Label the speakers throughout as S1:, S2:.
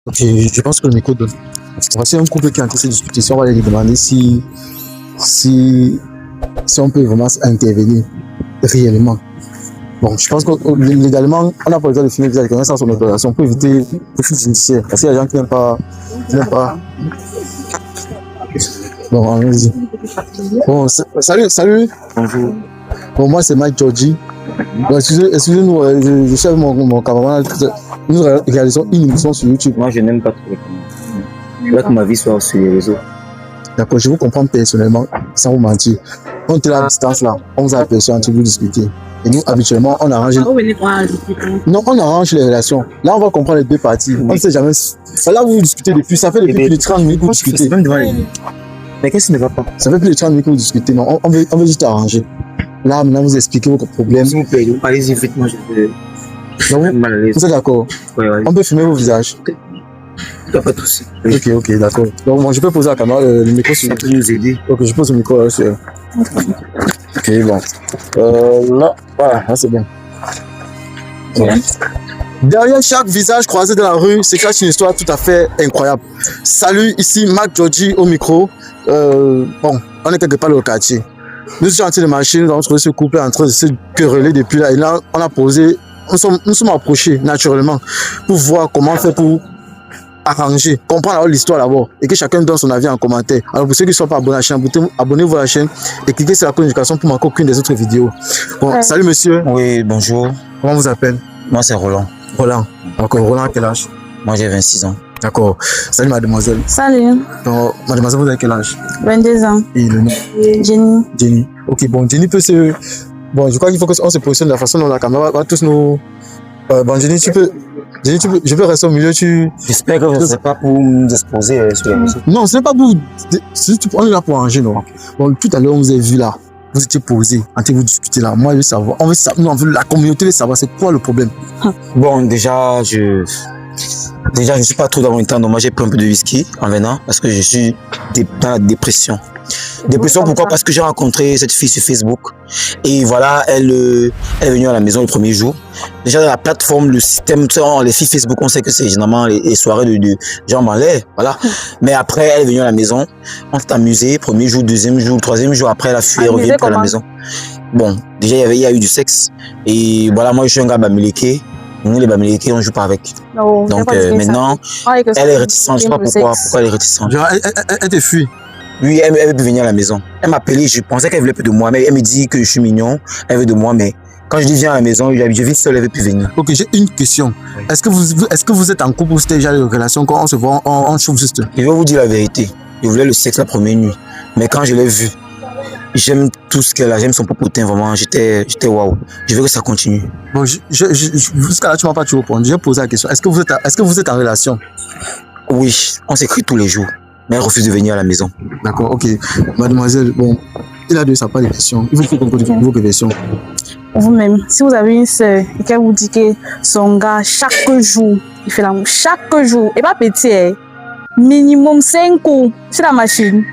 S1: Ok, je pense que le micro donne. Voici un couple qui est en train de se discuter. Si on va lui demander si on peut vraiment intervenir réellement. Bon, je pense que légalement, on n'a pas le droit de filmer quelqu'un sans son autorisation pour éviter le flux judiciaire. Parce qu'il y a des gens qui n'aiment pas. Bon, allons-y. Bon, salut.
S2: Bonjour.
S1: Bon, moi, c'est Mike Georgie. Bon, excusez-nous, je suis avec mon camarade. Nous réalisons une émission sur YouTube.
S2: Moi, je n'aime pas trop les caméras. Je veux que ma vie soit sur les réseaux.
S1: D'accord, je vous comprends personnellement, sans vous mentir. On était à la distance là, on vous a aperçu en train de vous discuter. Et nous, habituellement, on arrange. Non, on arrange les relations. Là, on va comprendre les deux parties. On ne sait jamais. Là, vous discutez depuis. Ça fait depuis plus de 30 minutes que vous discutez.
S2: Mais qu'est-ce qui ne va pas?
S1: Ça fait plus de 30 minutes que vous discutez. Non, on veut juste arranger. Là, maintenant, vous expliquez vos problèmes.
S2: S'il vous plaît, allez-y vite, moi je vais. Mal à l'aise.
S1: Vous êtes d'accord?
S2: Oui.
S1: On peut filmer vos visages.
S2: Il n'y a pas de souci.
S1: Ok, d'accord. Donc, moi, je peux poser la caméra, le micro sur.
S2: Ça peut nous aider.
S1: Ok, je pose le micro là. Ok, bon. Voilà, là c'est bien. Voilà. Derrière chaque visage croisé de la rue, c'est cache une histoire tout à fait incroyable. Salut, ici Marc Georgie au micro. Bon, on est quelque part dans le quartier. Nous sommes en train de marcher, nous avons trouvé ce couple en train de se quereller depuis là. Et là, on a posé, nous sommes approchés naturellement pour voir comment on fait pour arranger, comprendre l'histoire d'abord et que chacun donne son avis en commentaire. Alors pour ceux qui ne sont pas abonnés à la chaîne, abonnez-vous à la chaîne et cliquez sur la communication pour manquer aucune des autres vidéos. Bon, salut monsieur.
S2: Oui, bonjour.
S1: Comment vous appelez?
S2: Moi c'est Roland.
S1: Roland. D'accord, Roland à quel âge?
S2: Moi j'ai 26 ans.
S1: D'accord. Salut mademoiselle.
S3: Salut.
S1: Donc, mademoiselle, vous avez quel âge?
S3: 22 ans.
S1: Et le nom?
S3: Jenny.
S1: Jenny. Ok, bon, Jenny peut se... Bon, je crois qu'il faut qu'on se positionne de la façon dont la caméra va tous nous... bon, Jenny, je peux rester au milieu,
S2: J'espère que vous n'êtes pas pour nous exposer sur les réseaux.
S1: Non, ce n'est pas pour... On est là pour arranger, non. Bon, tout à l'heure, on vous a vu là. Vous étiez posé, en train de vous discuter là. Moi, je veux savoir. La communauté veut savoir c'est quoi le problème.
S2: Bon, déjà, je ne suis pas trop dans mon temps, donc moi j'ai pris un peu de whisky en venant parce que je suis dans la dépression. Dépression, pourquoi? Parce que j'ai rencontré cette fille sur Facebook et voilà, elle est venue à la maison le premier jour. Déjà dans la plateforme, le système, les filles Facebook, on sait que c'est généralement les soirées de gens en l'air, voilà. Mais après, elle est venue à la maison, on s'est amusé, premier jour, deuxième jour, troisième jour, après elle a fui, elle revient à la maison. Bon, déjà il y a eu du sexe et voilà, moi je suis un gars bamileke. Nous, les Bamileke, on ne joue pas avec.
S3: Non,
S2: donc maintenant, elle est réticente. Je ne sais pas pourquoi elle est réticente.
S1: Elle te fuit.
S2: Oui, elle veut venir à la maison. Elle m'a appelé, je pensais qu'elle voulait plus de moi, mais elle me dit que je suis mignon, elle veut de moi, mais quand je dis viens à la maison, je vis seule, elle veut plus venir.
S1: Ok, j'ai une question. Est-ce que vous êtes en couple ou c'était déjà une relation quand on se voit, on chauffe juste?
S2: Je vais vous dire la vérité. Je voulais le sexe la première nuit, mais quand je l'ai vue, j'aime tout ce qu'elle a, j'aime son popotin, vraiment, j'étais waouh. Je veux que ça continue.
S1: Bon, jusqu'à là, tu m'as pas tout répondu. J'ai posé la question. Est-ce que vous êtes en relation?
S2: Oui, on s'écrit tous les jours, mais elle refuse de venir à la maison.
S1: D'accord, ok. Mademoiselle, bon, il a dit ça pas de questions. Il faut qu'on pose vos questions.
S3: Vous-même, si vous avez une sœur et qu'elle vous dit que son gars, chaque jour, il fait l'amour, chaque jour, et pas petit, hein, minimum 5 coups, c'est la machine.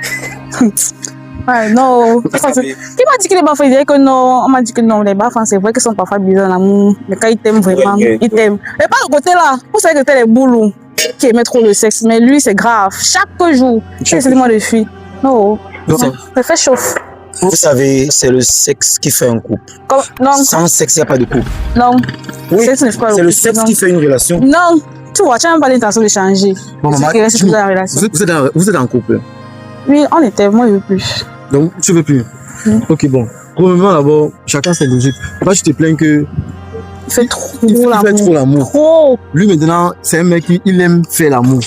S3: Ouais, non. Qui m'a dit que les bafans, il disait que non. On m'a dit que non, les bafans, c'est vrai qu'ils sont parfois bizarres en amour. Mais quand ils t'aiment vraiment, ils t'aiment. Mais pas le côté là. Vous savez que t'es les boulons qui aimaient trop le sexe. Mais lui, c'est grave. Chaque jour, c'est moi de fuir. Non. Ça fait chauffe.
S2: Vous savez, c'est le sexe qui fait un couple.
S3: Non.
S2: Sans sexe, il n'y a pas de couple.
S3: Non.
S2: Oui, c'est le sexe qui fait une relation.
S3: Non. Tu vois, tu n'as même pas l'intention de changer.
S1: Bon, maman, vous êtes en couple?
S3: Oui, on était. Moi, je veux plus.
S1: Donc, tu veux plus? Ok, bon. Premièrement, d'abord, chacun ses logiques. Toi, tu te plains que...
S3: Il fait
S1: trop l'amour.
S3: Trop.
S1: Lui, maintenant, c'est un mec qui aime faire l'amour.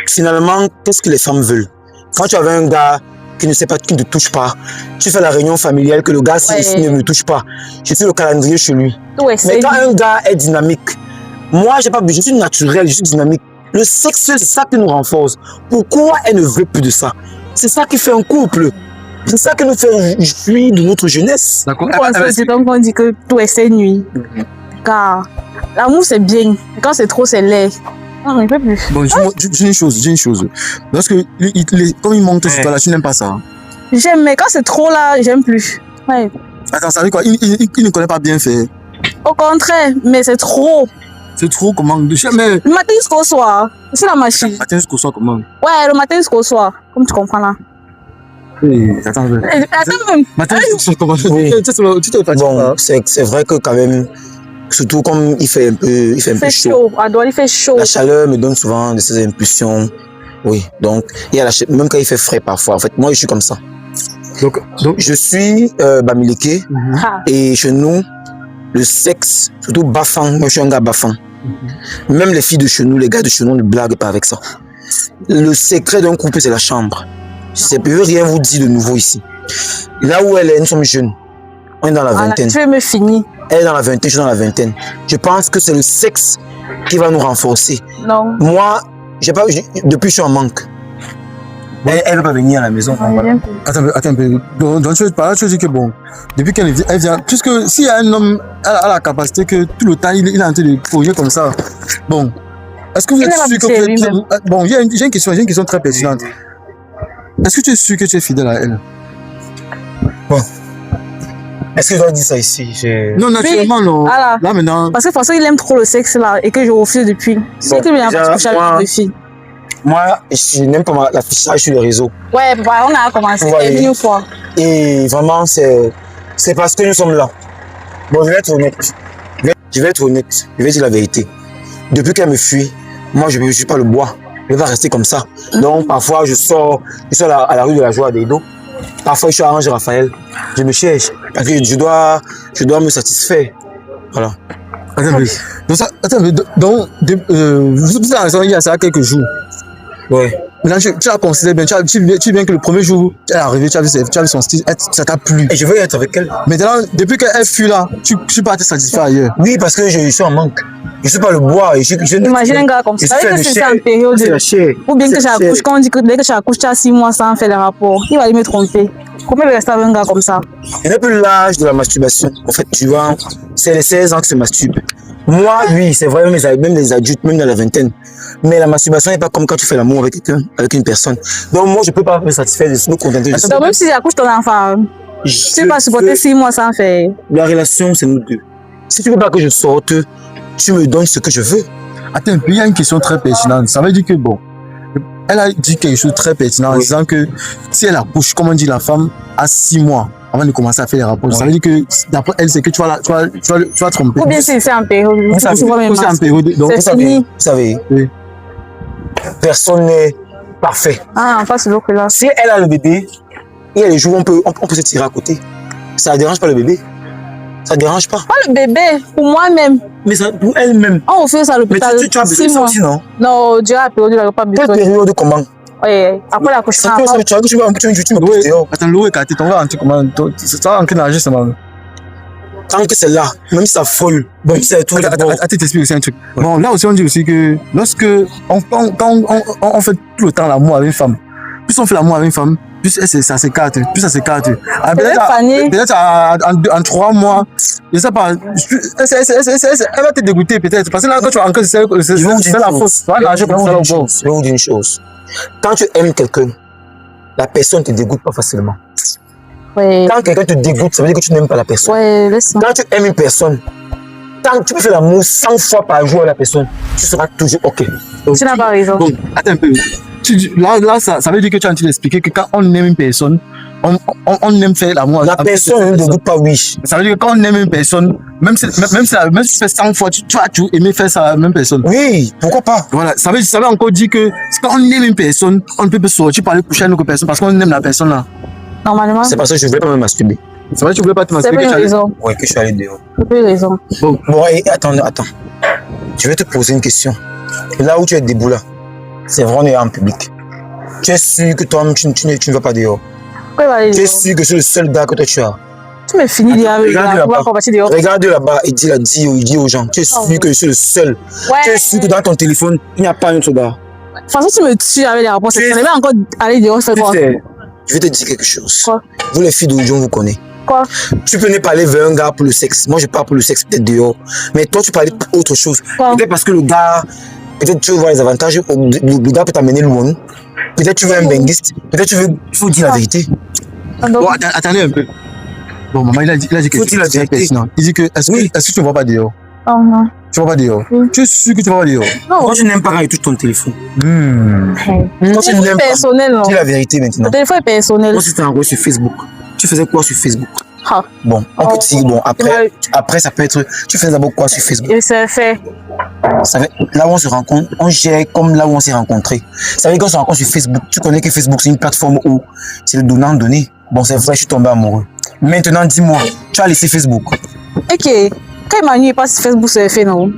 S2: Finalement, qu'est-ce que les femmes veulent? Quand tu avais un gars qui ne sait pas, qui ne te touche pas, tu fais la réunion familiale que le gars ne me touche pas. Je fais le calendrier chez lui.
S3: Ouais,
S2: mais quand un gars est dynamique, moi, je suis naturel, je suis dynamique. Le sexe, c'est ça qui nous renforce. Pourquoi elle ne veut plus de ça? C'est ça qui fait un couple. C'est ça qui nous fait jouir de notre jeunesse.
S1: D'accord.
S3: C'est donc on dit que tout est c'est nuit. Car l'amour c'est bien. Quand c'est trop, c'est laid. Non, il peut plus.
S1: Bon, j'ai une chose. Parce que comme il monte sur toi là, tu n'aimes pas ça.
S3: J'aime, mais quand c'est trop là, j'aime plus. Ouais.
S1: Attends, ça veut dire quoi? Il ne connaît pas bien faire.
S3: Au contraire, mais c'est trop.
S1: C'est trop comment? Jamais.
S3: Le matin jusqu'au soir. C'est la machine.
S1: Le matin jusqu'au soir comment?
S3: Ouais, le matin jusqu'au soir. Comme tu comprends là.
S1: Attends.
S3: Attends même.
S1: Matin jusqu'au soir comment?
S2: Oui.
S1: Tu te fatigues
S2: Bon,
S1: pas?
S2: c'est vrai que quand même, surtout comme il fait un peu
S3: Il fait chaud. À Douala, il fait chaud.
S2: La chaleur me donne souvent de ces impulsions. Oui, donc, il y a même quand il fait frais parfois. En fait, moi, je suis comme ça.
S1: Donc
S2: Je suis Bamileke
S3: Ah.
S2: et chez nous, le sexe, surtout bafang, moi je suis un gars bafang. Même les filles de chez nous, les gars de chez nous ne blaguent pas avec ça. Le secret d'un couple, c'est la chambre. Je ne peux rien vous dire de nouveau ici. Là où elle est, nous sommes jeunes. On est dans la vingtaine.
S3: Tu veux me finir?
S2: Elle est dans la vingtaine, je suis dans la vingtaine. Je pense que c'est le sexe qui va nous renforcer.
S3: Non.
S2: Moi, depuis je suis en manque. Elle ne va pas venir à la maison. Voilà.
S1: Attends un peu. Donc tu dis que bon, depuis qu'elle vient, puisque s'il y a un homme à la capacité que tout le temps il est en train de courir comme ça, bon, est-ce que vous êtes sûr que vous êtes... Bon, j'ai une question très pertinente. Est-ce que tu es sûr que tu es fidèle à elle?
S2: Bon. Est-ce que je dois dire ça ici?
S1: Non, naturellement, non.
S3: Voilà.
S1: Là maintenant.
S3: Parce que François, il aime trop le sexe là et que je refuse depuis. C'est que bien pas coucher avec les filles.
S2: Moi, je n'aime pas l'affichage sur les réseaux.
S3: Ouais, bah, on a commencé une fois.
S2: Et vraiment, c'est parce que nous sommes là. Bon, je vais être honnête. Je vais dire la vérité. Depuis qu'elle me fuit, moi, je ne suis pas le bois. Je ne vais pas rester comme ça. Donc, parfois, je sors à la rue de la Joie des Dos. Parfois, je suis à Ange Raphaël. Je me cherche. Parce que je dois me satisfaire. Voilà.
S1: Donc, vous avez raison, il y a ça quelques jours.
S2: Ouais.
S1: Maintenant, tu la considères bien, tu viens que le premier jour, elle est arrivée, tu as vu son style, ça t'a plu.
S2: Et je veux être avec elle.
S1: Maintenant, depuis qu'elle fuit là, tu peux te satisfaire ailleurs.
S2: Oui, parce que je suis en manque. Je ne suis pas le bois.
S3: Imagine un gars comme ça. Avec que c'est en période. Ou bien que j'accouche, quand on dit que dès que tu accouches, tu as 6 mois sans faire les rapports. Il va aller me tromper. Comment il va rester avec un gars comme ça?
S2: Il n'est plus l'âge de la masturbation. En fait, tu vois, c'est les 16 ans qui se masturbent. Moi, oui, c'est vrai, même les adultes, même dans la vingtaine. Mais la masturbation n'est pas comme quand tu fais l'amour avec quelqu'un, avec une personne. Donc moi, je ne peux pas me satisfaire de me contenter de ça.
S3: Donc même si j'accouche ton enfant, tu ne peux pas supporter 6 mois sans faire.
S2: La relation, c'est nous deux. Si tu ne veux pas que je sorte, tu me donnes ce que je veux.
S1: Attends, il y a une question très pertinente. Ça veut dire que bon, elle a dit quelque chose de très pertinent en disant que si elle accouche, comme on dit, la femme a 6 mois avant de commencer à faire les rapports. Ça veut dire que d'après elle, c'est que tu vas tromper.
S3: Ou bien si c'est en période.
S1: C'est en période. Donc,
S3: c'est fini.
S2: Vous savez,
S1: oui.
S2: Personne n'est parfait.
S3: Ah, en face de l'autre là.
S2: Si elle a le bébé, il y a les jours où on peut se tirer à côté. Ça ne dérange pas le bébé. Ça ne dérange pas.
S3: Pas le bébé, pour moi-même.
S2: Mais ça, pour elle-même.
S3: On fait ça à l'hôpital.
S2: Mais tu as besoin de ça aussi, non?
S3: Non, durant la période, il n'a pas besoin.
S2: Quelle période comment?
S3: Oui, après l'accouchement.
S2: Tu vas
S1: attends, l'eau est cassée, ton gars, comment? Ça va entrer dans justement.
S2: Tant que c'est là, même si ça folle, bon, c'est tout.
S1: Attends, t'expliques aussi un truc. Bon, là aussi, on dit aussi que lorsque on fait tout le temps l'amour avec une femme, plus on fait l'amour avec une femme, plus ça s'écarte, Peut-être en 3 mois, je sais pas, elle va te dégoûter peut-être. Parce que là, quand tu as encore, c'est la fausse.
S2: Je vais vous dire une chose. Quand tu aimes quelqu'un, la personne ne te dégoûte pas facilement.
S3: Ouais.
S2: Quand quelqu'un te dégoûte, ça veut dire que tu n'aimes pas la personne.
S3: Ouais, laisse-moi.
S2: Quand tu aimes une personne, tant que tu peux faire l'amour 100 fois par jour à la personne, tu seras toujours OK.
S3: Tu n'as pas raison.
S1: Bon, attends un peu. Là, ça veut dire que tu es en train d'expliquer que quand on aime une personne, on aime faire l'amour.
S2: La personne ne dégoûte pas, oui.
S1: Ça veut dire que quand on aime une personne, même si tu fais 100 fois, tu vas toujours aimer faire ça à la même personne.
S2: Oui, pourquoi pas?
S1: Voilà, ça veut encore dire que quand on aime une personne, on ne peut pas sortir pour aller coucher avec une autre personne parce qu'on aime la personne là.
S3: Normalement.
S2: C'est parce que je ne voulais pas me masturber.
S1: C'est vrai que tu ne voulais pas te masturber.
S3: C'est pas une raison.
S2: Oui, que je suis allé dehors.
S3: C'est pas une raison.
S2: Bon, attends. Je vais te poser une question. Là où tu es debout là, c'est vrai, on est en public. Tu es sûr que toi, tu ne vas pas dehors? Tu es sûr que c'est le seul gars que toi tu as?
S3: Tu me finis d'y aller.
S2: Regarde là-bas et dis aux gens. Tu es sûr que je suis le seul?
S3: Ouais.
S2: Tu es sûr que dans ton téléphone, il n'y a pas un autre gars?
S3: De toute façon, tu me tues avec les rapports. Tu n'allais pas encore aller dehors, c'est quoi?
S2: Je vais te dire quelque chose.
S3: Quoi?
S2: Vous les filles d'aujourd'hui, on vous connaît.
S3: Quoi?
S2: Tu peux ne pas aller vers un gars pour le sexe. Moi, je pars pour le sexe peut-être dehors. Mais toi, tu parlais pour autre chose. Peut-être parce que le gars, peut-être tu veux voir les avantages. Le gars peut t'amener loin. Peut-être tu veux un benguiste. Peut-être tu veux. Il faut dire la vérité.
S1: Bon, attendez un peu. Bon, maman, il a dit quelque chose de très pertinent. Il dit que est-ce que tu ne vas pas dehors?
S3: Oh non.
S1: Tu vas pas dehors. Tu es sûr que tu vas pas dehors.
S3: Non.
S2: Moi, je n'aime pas quand il touche ton téléphone.
S1: Hmm.
S2: Moi, je n'aime pas.
S3: Personnel, non.
S2: Dis la vérité maintenant.
S3: Le téléphone est personnel.
S2: Moi, c'était envoyé sur Facebook. Tu faisais quoi sur Facebook?
S3: Ah.
S2: Bon, on peut dire, bon,
S3: Ouais.
S2: après, ça peut être. Tu faisais d'abord quoi sur Facebook?
S3: Et c'est fait.
S2: Ça veut, là où on se rencontre, on gère comme là où on s'est rencontrés. Ça veut dire qu'on se rencontre sur Facebook. Tu connais que Facebook, c'est une plateforme où c'est le donnant-donné. Bon, c'est vrai, je suis tombé amoureux. Maintenant, dis-moi, tu as laissé Facebook.
S3: Ok. Quand Emmanuel passe sur Facebook, c'est fait, non?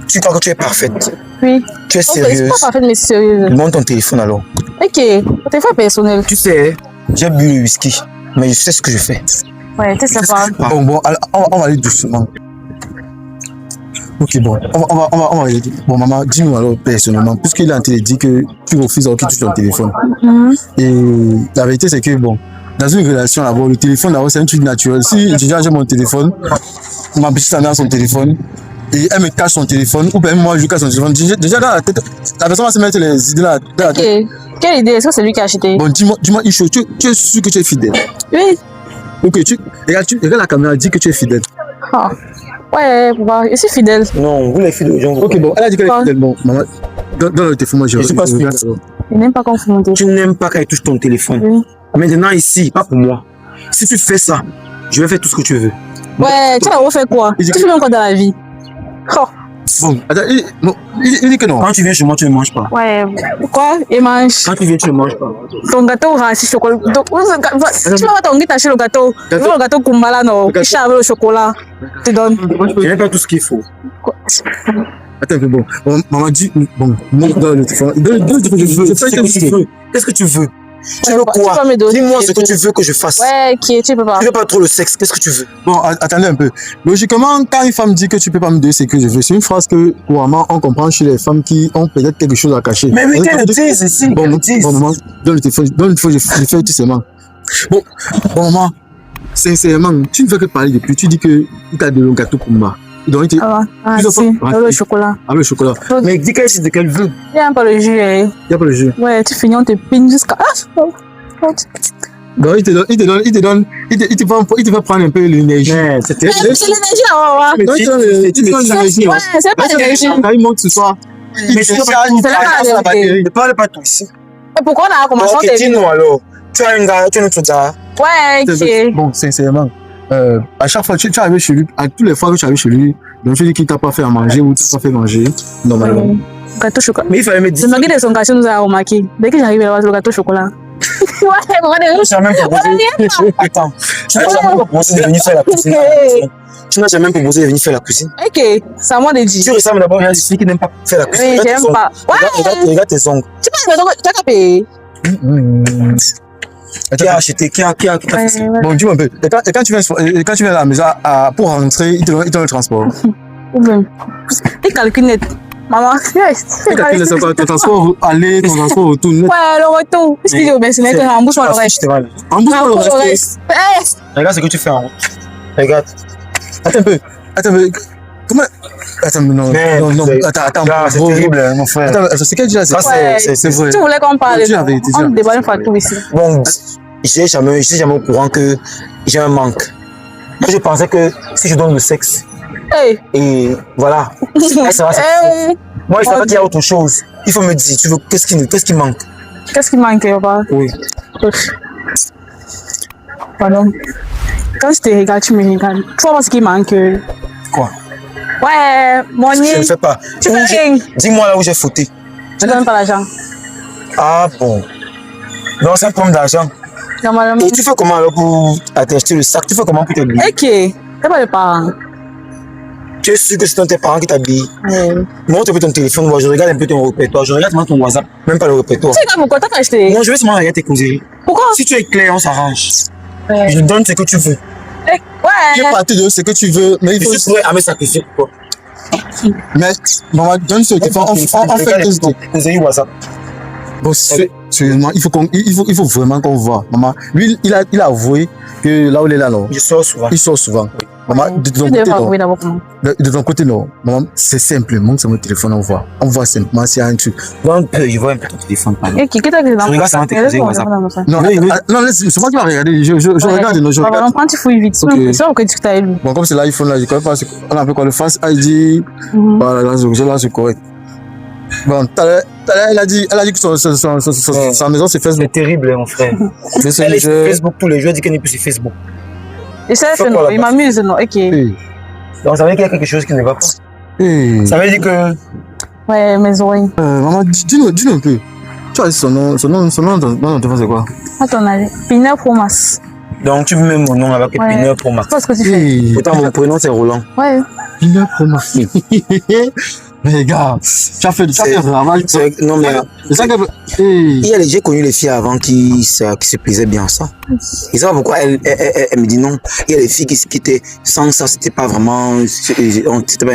S2: Tu crois que tu es parfaite.
S3: Oui.
S2: Tu es
S3: Ok, c'est
S2: sérieuse.
S3: pas parfait, mais sérieuse.
S2: Monte ton téléphone alors.
S3: Ok. Le téléphone est personnel.
S2: Tu sais, j'ai bu le whisky, mais je sais ce que je fais.
S3: Ouais, tu sais pas.
S1: Bon, alors, on va aller doucement. Ok, bon, on va aller. Bon, maman, dis-nous alors personnellement, puisqu'il a dit que tu refuses alors qu'il touche ton téléphone. Et la vérité, c'est que, bon, dans une relation d'abord, le téléphone d'abord, c'est un truc naturel. Si déjà j'ai mon téléphone, ma petite a son téléphone, et elle me cache son téléphone, ou bien moi je cache son téléphone, déjà dans la tête, la personne va se mettre les idées dans la tête.
S3: Ok. Quelle idée? Est-ce que c'est lui qui a acheté?
S1: Bon, dis-moi, Isho, tu es sûr que tu es fidèle?
S3: Oui.
S1: Ok, regarde la caméra, dis que tu es fidèle.
S3: Ah. Ouais, papa, je suis fidèle.
S2: Non, vous les filles de gens.
S1: Ok, bon, elle a dit qu'elle est fidèle. Bon, maman, dans le téléphone, moi je
S2: suis pas sûr.
S3: Je n'aime pas confondre.
S2: Tu n'aimes pas quand il touche ton téléphone.
S3: Oui.
S2: Maintenant, ici, pas pour moi. Si tu fais ça, je vais faire tout ce que tu veux.
S3: Ouais, tu vas refaire quoi? Tu fais même quoi dans la vie? Oh.
S1: Bon, attends, il dit que non.
S2: Quand tu viens chez moi, tu ne manges pas.
S3: Ouais, quoi? Et mange.
S2: Quand tu viens, tu ne manges pas.
S3: Ton gâteau rassis chocolat. Tu vas pas ton acheter le gâteau. Le gâteau Kumbala, non. Tu avec le chocolat. Tu donnes.
S2: Je n'ai pas tout ce qu'il faut.
S1: Attends un peu, bon, maman dit, bon, monte dans le téléphone.
S2: Qu'est-ce que tu veux? Tu veux
S3: Tu
S2: quoi?
S3: peux me donner.
S2: Dis-moi ce que tu veux que je fasse.
S3: Ouais, qui tu peux pas.
S2: Tu veux pas trop le sexe, qu'est-ce que tu veux?
S1: Bon, attendez un peu. Logiquement, quand une femme dit que tu peux pas me donner ce que je veux, c'est une phrase que, couramment, on comprend chez les femmes qui ont peut-être quelque chose à cacher.
S2: Mais qu'elle le dise ici,
S1: Bon,
S2: qu'elle le dise.
S1: maman, donne le téléphone, je fais tout seulement. Bon, maman, sincèrement, tu ne fais que parler depuis, tu dis que tu as de le gâteau pour moi. Donc, il te,
S3: Ah,
S1: plusieurs
S3: si,
S1: fois-
S3: le chocolat.
S1: avec le chocolat.
S2: Mais dis qu'elle sait de qu'elle veut.
S3: Il n'y a pas le jus, hein.
S1: Il n'y a pas le jeu.
S3: Ouais, tu finis, on te pine jusqu'à. Ah,
S1: Donc, il te fait prendre un peu l'énergie.
S2: Mais c'était.
S3: c'est l'énergie là, ouais.
S1: Non, il te donne l'énergie.
S3: Ouais, c'est pas l'énergie.
S1: Quand il monte ce soir,
S2: Mais tu
S3: la vérité.
S2: ne parle pas tout ici.
S3: Et pourquoi on a commencé
S2: Ok,
S3: à
S2: dis-nous alors. Tu as une gars, tu as une autre gars.
S3: Ouais, ok.
S1: bon, sincèrement, à chaque fois, tu arrives chez lui, à toutes les fois que tu arrives chez lui, donc tu dis qu'il t'a pas fait à manger ou t'a pas fait manger, normalement.
S3: Gâteau chocolat.
S2: Mais il fallait me
S3: Le
S2: dire.
S3: mari de son cachet nous a remarqué. Dès que j'arrive là-bas, le gâteau chocolat. Ouais, regardez.
S2: Tu n'as même pas proposé. Attends, tu n'as jamais proposé de venir faire la cuisine. Tu n'as jamais proposé de venir faire la cuisine.
S3: Ok, c'est à moi de dire.
S2: Tu ressembles d'abord à une fille qui n'aime pas faire la cuisine.
S3: Oui,
S2: Regarde tes
S3: j'aime
S2: ongles.
S3: pas. Ouais.
S2: Regarde tes ongles.
S3: Tu penses que tu as payé?
S2: Qui a acheté, qui a fait ça?
S1: Bon, dis-moi un peu. Et quand tu viens à la maison pour rentrer, il te donne le transport.
S3: Ou bien. T'es calcul net. Maman,
S1: Et quand tu laisses encore ton transport aller, ton transport retour.
S3: ouais, le retour. Est-ce qu'il est au Bessénet? Rembourse-moi le reste.
S1: En bouche,
S3: Rembourse le
S1: on
S3: reste.
S2: Regarde ce que tu fais en route. Regarde.
S1: Attends un peu. Comment? Attends, non,
S2: Mais,
S1: non,
S2: c'est-
S1: attends.
S2: C'est terrible, mon frère.
S1: Attends, c'est quel déjà,
S2: Ça,
S3: Ouais.
S2: c'est vrai.
S3: Tu voulais qu'on parle
S1: Dis la vérité,
S3: on
S1: dis la
S3: débat une fois tout ici.
S2: Bon, je suis jamais au courant que j'ai un manque. Moi, je pensais que si je donne le sexe,
S3: Hey.
S2: et voilà, ça va,
S3: Hey.
S2: moi, je savais qu'il y a autre chose. Il faut me dire, tu veux, qu'est-ce qui manque?
S3: Qu'est-ce qui manque, papa?
S2: Oui.
S3: Pardon. Quand je te regarde, tu me regardes. Tu vois ce qui manque?
S2: Quoi?
S3: Ouais, mon
S2: Je
S3: nez.
S2: ne fais pas.
S3: Tu fais rien.
S2: Dis-moi là où j'ai fauté.
S3: Tu donnes pas l'argent.
S2: Ah bon. Non, c'est un problème d'argent.
S3: Normalement.
S2: Et tu fais comment alors pour t'acheter le sac? Tu fais comment pour t'habiller?
S3: Ok. C'est pas le parent.
S2: Tu es sûr que c'est tes parents qui t'habillent?
S3: Ouais.
S2: Montre un peu ton téléphone, moi je regarde un peu ton répertoire, je regarde ton WhatsApp, même pas le répertoire.
S3: Tu sais quoi, pourquoi t'as acheté?
S2: Non, je vais seulement regarder tes causeries.
S3: Pourquoi?
S2: Si tu es clair, on s'arrange.
S3: Ouais.
S2: Je donne ce que tu veux.
S1: Tu es
S3: Ouais.
S1: parti de ce que tu veux, mais il
S2: Je
S1: faut.
S2: suis prêt à me sacrifier pour toi.
S1: Mais, maman, donne ce téléphone, on fait tout ce
S2: tes causeries WhatsApp.
S1: Bon, sérieusement, il faut vraiment qu'on voit. Maman, lui, il a avoué que là où il est là, non,
S2: Je sors souvent.
S1: il sort souvent. Maman, de ton
S3: Tu
S1: côté,
S3: devrais
S1: non.
S3: avouer d'abord comment.
S1: De ton côté, non. Maman, c'est simple. Monte sur mon téléphone, on voit. On voit simplement s'il y a un truc.
S2: Je vois un peu ton téléphone. Pardon.
S3: Ok, qu'est-ce que
S2: Je regarde ça va t'écouter, WhatsApp.
S1: Non, non, c'est moi qui vais regarder. Je regarde, non, je regarde.
S3: On prend, tu fouilles vite.
S1: Ok.
S3: C'est ça que tu as lu.
S1: Bon, comme c'est l'iPhone, là, je connais pas. On appelle quoi le Face ID. Voilà, là, c'est correct. Bon, elle a dit que sa maison, c'est Facebook.
S2: C'est terrible, mon frère. Elle est sur Facebook tous les jours, elle dit qu'elle n'est plus sur Facebook.
S3: Et ça, c'est non. Il m'amuse, non. Ok.
S2: Donc ça veut dire qu'il y a quelque chose qui ne va pas. Ça veut dire que...
S3: Ouais, mes oreilles.
S1: Maman, dis-nous un peu. Tu as dit son nom dans ton téléphone, c'est quoi?
S3: À ton avis. Pina Promas.
S2: Donc tu veux même mon nom avec Pina Promas.
S3: C'est pas ce que tu fais.
S2: Pourtant mon prénom c'est Roland.
S3: Ouais.
S1: Pina Promas. Mais gars, tu as fait vraiment.
S2: Non mais...
S1: C'est ça que...
S2: J'ai connu les filles avant qui se plaisaient bien ça. Et ça pourquoi elle me dit non. Il y a les filles qui étaient sans ça, c'était pas vraiment... C'était pas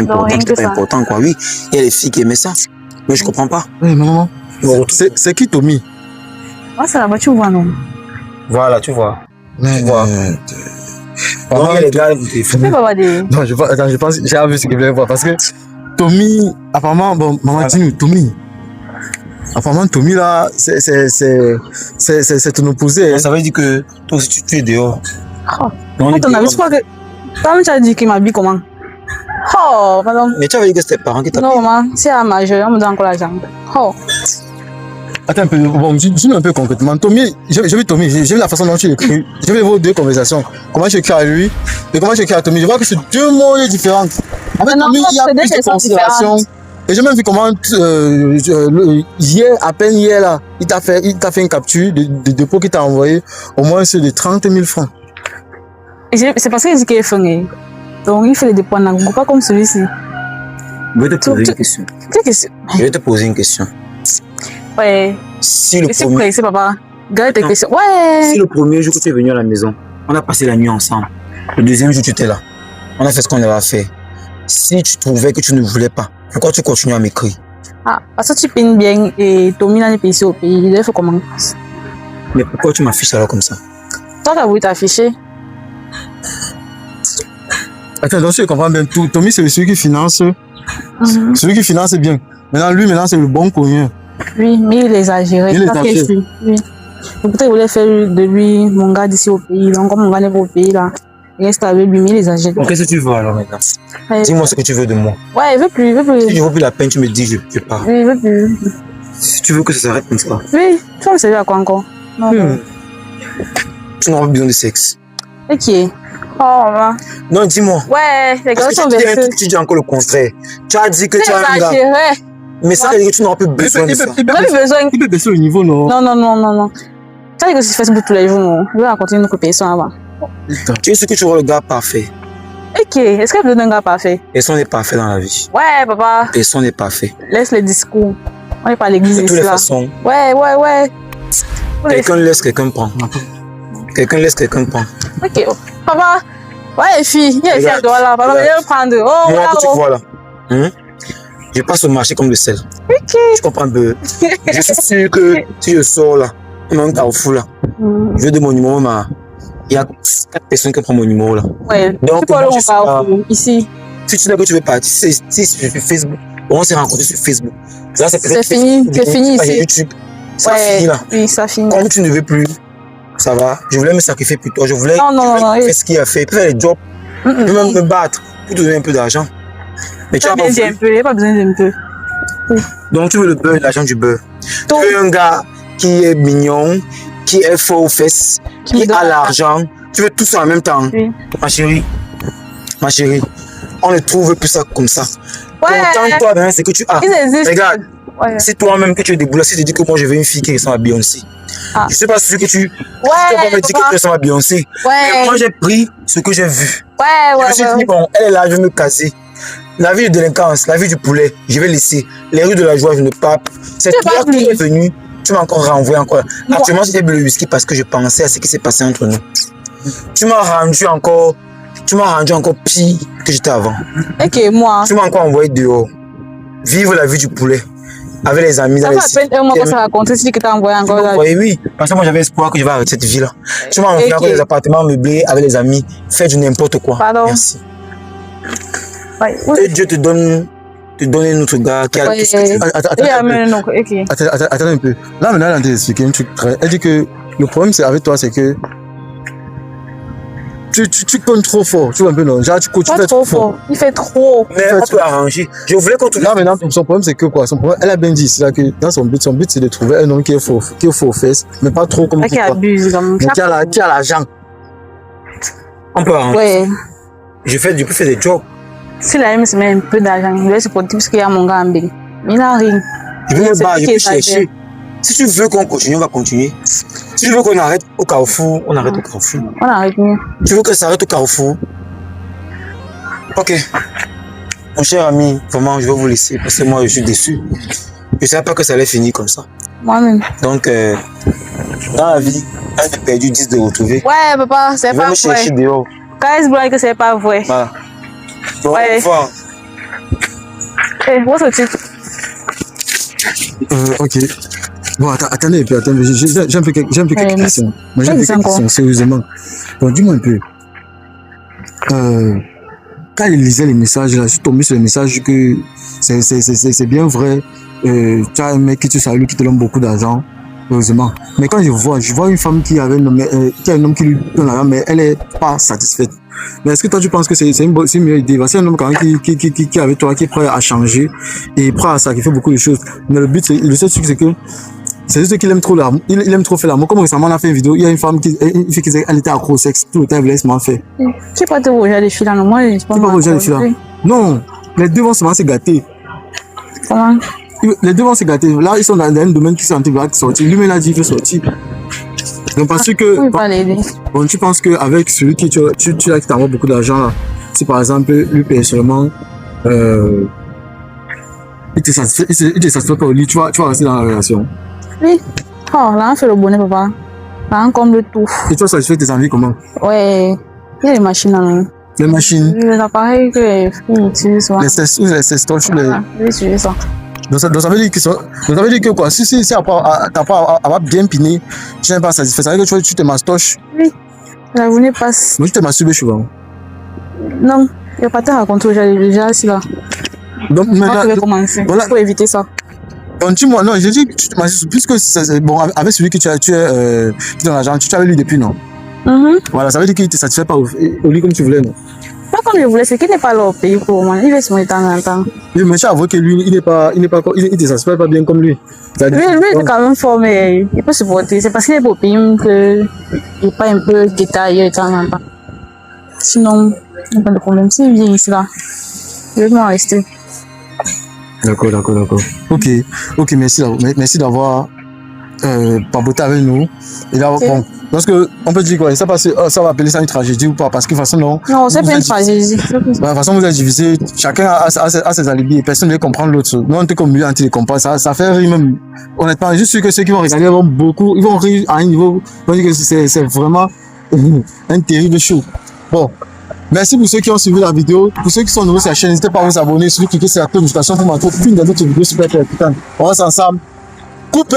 S2: important, quoi. Oui, il y a les filles qui aimaient ça. Mais je comprends pas.
S1: Oui, maman. C'est qui Tommy?
S3: Moi, c'est là-bas, tu vois, non.
S2: Voilà, tu vois. Tu vois.
S1: Non,
S2: il y a les gars...
S1: Non, je pense, j'ai vu ce qu'il voulait voir parce que Tommy, apparemment, bon, maman, dis-nous, Tommy. Apparemment, Tommy, là, c'est ton opposé.
S2: Ça veut dire que toi aussi, tu es dehors.
S3: Non, ton avis, je crois que... Quand tu as dit qu'il m'habille comment? Oh, pardon.
S2: Mais tu avais dit que c'était tes parents qui t'habillent.
S3: Non, maman, c'est à majeur, on me donne encore la jambe. Oh.
S1: Attends un peu, bon, dis-nous un peu concrètement. Tommy, j'ai vu Tommy, j'ai vu la façon dont tu l'écris. J'ai vu vos deux conversations. Comment tu écris à lui et comment tu écris à Tommy. Je vois que c'est deux mots différents. En fait, Tommy, il y a plus de considération. Et j'ai même vu comment, à peine hier, là, il t'a fait une capture de dépôt qu'il t'a envoyé, au moins c'est de 30 000 francs.
S3: C'est parce qu'il dit qu'il est fungé. Donc, il fait les dépôts en Nagogo, pas comme celui-ci.
S2: Je vais te poser une question.
S3: Quelle question?
S2: Je vais te poser une question.
S3: Ouais.
S2: Si le
S3: C'est
S2: premier...
S3: pressé, papa. Garde tes questions. Ouais.
S2: Si le premier jour que tu es venu à la maison, on a passé la nuit ensemble. Le deuxième jour, tu étais là. On a fait ce qu'on avait à faire. Si tu trouvais que tu ne voulais pas, pourquoi tu continues à m'écrire?
S3: Ah, parce que tu peines bien et Tommy n'a pas ici au pays. Il doit faire comment?
S2: Mais pourquoi tu m'affiches alors comme ça?
S3: Toi, tu as voulu t'afficher.
S1: Attends, donc je comprends bien. Tommy, c'est celui qui finance. Celui qui finance bien. Maintenant, c'est le bon cognon.
S3: Oui, mais il les a gérés.
S1: Il les a gérés.
S3: Oui. Donc, peut-être il voulait faire de lui mon gars d'ici au pays. Donc, comme mon gars n'est pas au pays, là, il reste avec lui, mais il les a gérés.
S2: Donc, qu'est-ce que tu veux alors maintenant?
S3: Ouais.
S2: Dis-moi ce que tu veux de moi.
S3: Ouais, il veut plus, il veut plus.
S2: Si je veux plus la peine, tu me dis, je pars.
S3: Oui, il veut plus.
S2: Si tu veux que ça s'arrête comme ça.
S3: Oui, tu vas me servir à quoi encore? Non.
S2: Tu n'auras pas besoin de sexe.
S3: Ok. Oh, maman.
S2: Non, dis-moi.
S3: Ouais, les gars
S2: Parce que
S3: sont
S2: tu dis un
S3: versés.
S2: truc, tu dis encore le contraire. Tu as dit que
S3: C'est
S2: tu as un gars.
S3: exagéré.
S2: Mais ça veut dire que tu n'auras plus besoin de ça.
S3: On n'a plus besoin.
S1: Il peut baisser le niveau, non?
S3: Non. Tu as dit que c'est Facebook tous les jours, non? Je vais raconter une autre personne avant.
S2: Tu es sûr que tu vois le gars parfait.
S3: Ok, est-ce qu'il y a besoin d'un gars parfait?
S2: Personne n'est parfait dans la vie.
S3: Ouais, papa.
S2: Personne n'est parfait.
S3: Laisse les discours. On n'est pas à l'église
S2: De toutes
S3: ici,
S2: les
S3: là.
S2: façons,
S3: Ouais.
S2: quelqu'un laisse, quelqu'un prend. Quelqu'un laisse, quelqu'un prend.
S3: Ok, papa. Ouais, fille, il y a ici
S2: Regarde,
S3: un doigt là. Papa,
S2: regarde.
S3: viens le prendre. Oh,
S2: Moi, que tu
S3: bravo.
S2: vois là, je passe au marché comme le sel.
S3: Ok.
S2: Je comprends un peu. Je suis sûr que si je sors là, on a un carrefour là, je vais de mon numéro, mais il y a 4 personnes qui prennent mon numéro là.
S3: Ouais,
S2: Donc,
S3: tu peux aller
S2: moi,
S3: au
S2: je sais pas.
S3: carrefour, ici.
S2: Si tu dis que tu veux partir, si sur Facebook, on s'est rencontrés sur Facebook. Là, c'est peut-être
S3: C'est fini,
S2: Facebook,
S3: c'est fini
S2: page
S3: ici.
S2: YouTube. Ça
S3: Ouais,
S2: finit là.
S3: oui, ça finit.
S2: Comme tu ne veux plus, ça va. Je voulais me sacrifier pour toi. Je voulais
S3: Non,
S2: faire ce qu'il a fait, faire les jobs. Je peux même me battre pour te donner un peu d'argent. Mais tu
S3: Tu
S2: as
S3: as
S2: pas
S3: besoin d'un
S2: voulu.
S3: peu, il n'y a pas besoin d'un peu.
S2: Donc tu veux le beurre, l'argent du beurre.
S3: Tout.
S2: Tu veux un gars qui est mignon, qui est fort aux fesses,
S3: Qui me
S2: qui
S3: donne
S2: a
S3: l'argent.
S2: l'argent. Tu veux tout ça en même temps.
S3: Oui.
S2: Ma chérie, on ne trouve plus ça comme ça.
S3: Ouais.
S2: Contente-toi de ce que tu as.
S3: Ils existent.
S2: Regarde,
S3: Ouais.
S2: c'est toi-même que tu es déboulé. Si tu dis que moi je veux une fille qui ressemble à Beyoncé.
S3: Ah.
S2: Je sais pas sûr que tu
S3: Ouais,
S2: vas me dire que
S3: papa.
S2: tu ressembles à Beyoncé. Mais moi
S3: Ouais.
S2: j'ai pris ce que j'ai vu.
S3: Ouais.
S2: Je me suis dit, bon, elle est là, je vais me caser. La vie de délinquance, la vie du poulet, je vais laisser. Les rues de la joie, je ne pars pas. C'est
S3: Tu
S2: toi
S3: vas
S2: qui
S3: plus.
S2: es venu, tu m'as encore renvoyé encore.
S3: Moi.
S2: Actuellement, j'ai bu le whisky parce que je pensais à ce qui s'est passé entre nous. Tu m'as rendu encore pire que j'étais avant.
S3: Ok, moi.
S2: Tu m'as encore envoyé dehors. Vivre la vie du poulet. Avec les amis dans
S3: Ça
S2: les
S3: fait à peine un mois que ça raconte. Si tu t'as envoyé encore là.
S2: Oui, oui, parce que moi j'avais espoir que je vais arrêter cette vie-là. Tu m'as envoyé
S3: Ok.
S2: encore des appartements meublés avec les amis, faire du n'importe quoi.
S3: Pardon.
S2: Merci.
S3: Ouais.
S2: Et Dieu te donne un autre gars qui a
S3: Ouais.
S2: tout ce que tu veux.
S1: Attends un peu. Là, maintenant, elle a expliqué un truc très. Elle dit que le problème c'est avec toi, c'est que tu comptes trop fort. Tu vois un peu, non? Genre, tu
S3: Pas
S1: fais
S3: trop fort. Il fait trop.
S2: Mais on peut arranger. Je voulais qu'on te
S1: Là, maintenant, son problème, c'est que quoi? Son problème, elle a bien dit, c'est là que dans son but, c'est de trouver un homme qui est faux aux fesses, mais pas trop comme
S3: Qui
S1: toi.
S3: abuse comme
S1: Mais qui a l'argent.
S2: On peut arranger.
S3: Ouais.
S2: Je peux faire des jobs.
S3: Si la même se met un peu d'argent, il va supporter parce qu'il y a mon gars en Bing. Il n'a rien.
S2: Je peux me
S3: C'est
S2: battre,
S3: lui
S2: je
S3: qui
S2: peux
S3: est
S2: chercher. Si tu veux qu'on continue, on va continuer. Si tu veux qu'on arrête au Carrefour, on arrête au Carrefour.
S3: On arrête mieux.
S2: Tu veux que ça arrête au Carrefour? Ok. Mon cher ami, vraiment, je vais vous laisser parce que moi, je suis déçu. Je ne savais pas que ça allait finir comme ça.
S3: Moi-même.
S2: Donc, dans la vie, un de perdu, 10 de retrouver.
S3: Ouais, papa, c'est
S2: Je vais
S3: pas
S2: me chercher
S3: vrai.
S2: dehors.
S3: Quand est-ce que c'est pas vrai?
S2: Voilà. Bon,
S3: Ouais.
S2: au revoir.
S3: Eh, what's the titre?
S1: Ok. Bon, attendez un peu, j'ai un peu quelques
S3: Ouais,
S1: questions. Moi, j'ai un peu
S3: c'est
S1: quelques
S3: encore.
S1: questions, sérieusement. Bon, dis-moi un peu. Quand il lisait les messages, là, je suis tombé sur les messages que c'est bien vrai. Tu as un mec qui te salue, qui te donne beaucoup d'argent, heureusement. Mais quand je vois une femme qui avait qui a un homme qui lui donne l'argent, mais elle est pas satisfaite. Mais est-ce que toi tu penses que c'est une meilleure idée? C'est un homme quand même qui est avec toi, qui est prêt à changer et prêt à sacrifier beaucoup de choses. Mais le but, le seul truc, c'est que c'est juste qu'il aime trop l'amour. Il aime trop faire l'amour. Comme récemment, on a fait une vidéo, il y a une femme elle était accro au sexe, tout le temps, elle voulait se m'en faire.
S3: Qui pas te rejoindre les filles là? Non, moi, je
S1: Qui va rejoindre les filles là? Non, les deux vont se gâter.
S3: Comment?
S1: Les deux vont se gâter. Là, ils sont dans un domaine qui sont en train de sortir. Lui-même, il a dit qu'il veut sortir. Donc, parce que.
S3: Oui, pas l'aider.
S1: Bon, tu penses qu'avec celui qui tu as qui t'envoie beaucoup d'argent là, si par exemple, lui personnellement, il te satisfait pas au lit, tu vas rester dans la relation.
S3: Oui. Oh, là, on fait le bonnet, papa. Là, on comble tout.
S1: Et toi, satisfait tes envies comment?
S3: Ouais. Il y a les machines là. Non?
S1: Les machines,
S3: Les appareils que les filles utilisent souvent.
S1: les testoches,
S3: Ah, je vais utiliser ça.
S1: Donc ça veut dire que quoi, si t'as pas avoir bien piné, tu n'es pas satisfait, ça veut dire que tu te mastoches.
S3: Oui. La journée passe.
S1: Moi, je te masturbe souvent.
S3: Non. Il n'y a pas de raconter déjà ici là.
S1: Donc,
S3: Moi, je vais
S1: maintenant,
S3: commencer.
S1: voilà.
S3: Il faut éviter ça.
S1: donc, dis-moi, non, j'ai dit que tu te masturbes, puisque c'est bon, avec celui qui qui donne l'argent, tu avais lui depuis, non? Voilà, ça veut dire qu'il te satisfait pas au lit comme tu voulais, non?
S3: Pas comme je voulais, c'est qu'il n'est pas là au pays pour moi. Il veut se mettre de temps en temps.
S1: Oui, mais tu avoues que lui, il te satisfait pas bien comme lui.
S3: Lui, il est quand même fort, mais il peut supporter. C'est parce qu'il est beau pays qu'il n'est pas un peu détaillé de temps en temps. Sinon, il n'y a pas de problème. S'il vient ici là, il va m'en rester.
S1: D'accord. Ok, merci d'avoir papoté avec nous. Et là, bon, parce que on peut dire quoi, ça va appeler ça une tragédie ou pas, parce que de toute façon, non.
S3: Non, c'est pas une tragédie.
S1: De toute façon, vous êtes divisés, chacun a ses alibis et personne ne veut comprendre l'autre. Nous, on était comme lui, anti les comprend. Ça fait rire même. Honnêtement, je suis sûr que ceux qui vont regarder ils vont rire à un niveau. Ils vont dire que c'est vraiment un terrible show. Bon. Merci pour ceux qui ont suivi la vidéo. Pour ceux qui sont nouveaux sur la chaîne, n'hésitez pas à vous abonner, cliquer sur la cloche de notification pour m'entendre une des autres vidéos super percutantes. On reste ensemble. Coupez!